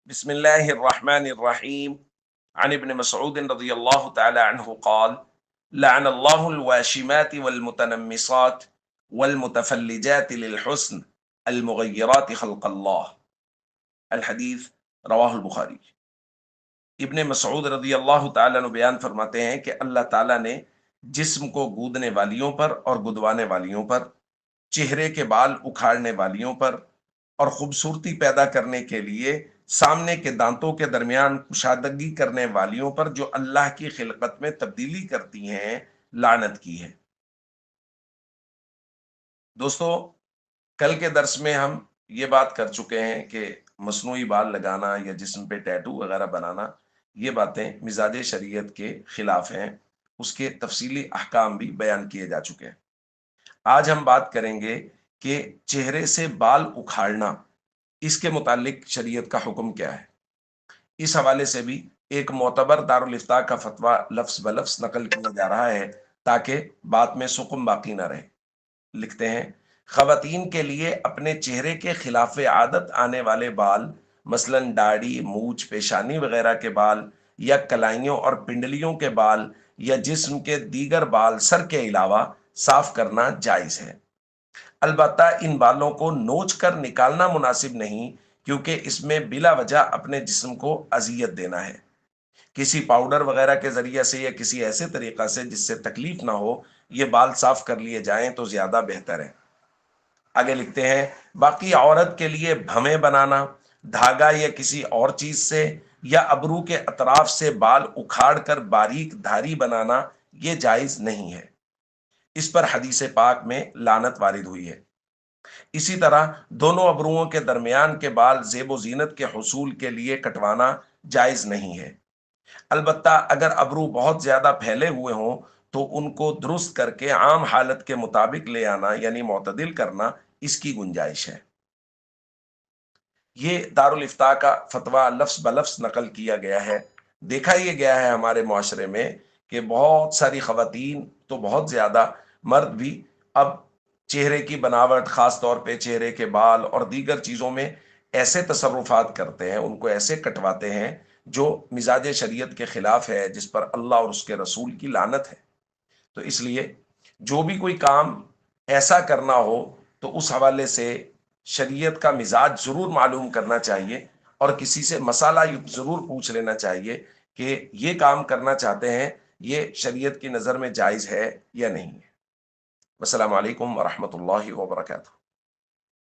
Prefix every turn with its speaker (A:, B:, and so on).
A: بسم الله الرحمن الرحيم. عن ابن مسعود رضي الله تعالى عنه قال: لعن الله الواشمات والمتنمصات والمتفلجات للحسن المغيرات خلق الله. الحدیث رواہ البخاری۔ ابن مسعود رضی اللہ تعالیٰ عنہ بیان فرماتے ہیں کہ اللہ تعالیٰ نے جسم کو گودنے والیوں پر اور گدوانے والیوں پر، چہرے کے بال اکھاڑنے والیوں پر، اور خوبصورتی پیدا کرنے کے لیے سامنے کے دانتوں کے درمیان کشادگی کرنے والیوں پر جو اللہ کی خلقت میں تبدیلی کرتی ہیں، لعنت کی ہے۔ دوستو، کل کے درس میں ہم یہ بات کر چکے ہیں کہ مصنوعی بال لگانا یا جسم پہ ٹیٹو وغیرہ بنانا، یہ باتیں مزاج شریعت کے خلاف ہیں، اس کے تفصیلی احکام بھی بیان کیے جا چکے ہیں۔ آج ہم بات کریں گے کہ چہرے سے بال اکھاڑنا، اس کے متعلق شریعت کا حکم کیا ہے۔ اس حوالے سے بھی ایک معتبر دارالافتاء کا فتویٰ لفظ بلفظ نقل کیا جا رہا ہے تاکہ بات میں سکون باقی نہ رہے۔ لکھتے ہیں: خواتین کے لیے اپنے چہرے کے خلاف عادت آنے والے بال، مثلاً داڑھی، مونچھ، پیشانی وغیرہ کے بال، یا کلائیوں اور پنڈلیوں کے بال، یا جسم کے دیگر بال سر کے علاوہ صاف کرنا جائز ہے۔ البتہ ان بالوں کو نوچ کر نکالنا مناسب نہیں، کیونکہ اس میں بلا وجہ اپنے جسم کو اذیت دینا ہے۔ کسی پاؤڈر وغیرہ کے ذریعے سے یا کسی ایسے طریقہ سے جس سے تکلیف نہ ہو، یہ بال صاف کر لیے جائیں تو زیادہ بہتر ہے۔ آگے لکھتے ہیں: باقی عورت کے لیے بھمیں بنانا، دھاگا یا کسی اور چیز سے، یا ابرو کے اطراف سے بال اکھاڑ کر باریک دھاری بنانا، یہ جائز نہیں ہے۔ اس پر حدیث پاک میں لعنت وارد ہوئی ہے۔ اسی طرح دونوں ابروؤں کے درمیان کے بال زیب و زینت کے حصول کے لیے کٹوانا جائز نہیں ہے۔ البتہ اگر ابرو بہت زیادہ پھیلے ہوئے ہوں تو ان کو درست کر کے عام حالت کے مطابق لے آنا، یعنی معتدل کرنا، اس کی گنجائش ہے۔ یہ دارالافتاء کا فتویٰ لفظ بلفظ نقل کیا گیا ہے۔ دیکھا یہ گیا ہے ہمارے معاشرے میں کہ بہت ساری خواتین تو بہت زیادہ، مرد بھی اب چہرے کی بناوٹ، خاص طور پہ چہرے کے بال اور دیگر چیزوں میں ایسے تصرفات کرتے ہیں، ان کو ایسے کٹواتے ہیں جو مزاج شریعت کے خلاف ہے، جس پر اللہ اور اس کے رسول کی لعنت ہے۔ تو اس لیے جو بھی کوئی کام ایسا کرنا ہو تو اس حوالے سے شریعت کا مزاج ضرور معلوم کرنا چاہیے، اور کسی سے مسئلہ ضرور پوچھ لینا چاہیے کہ یہ کام کرنا چاہتے ہیں، یہ شریعت کی نظر میں جائز ہے یا نہیں ہے۔ السلام علیکم ورحمۃ اللہ وبرکاتہ۔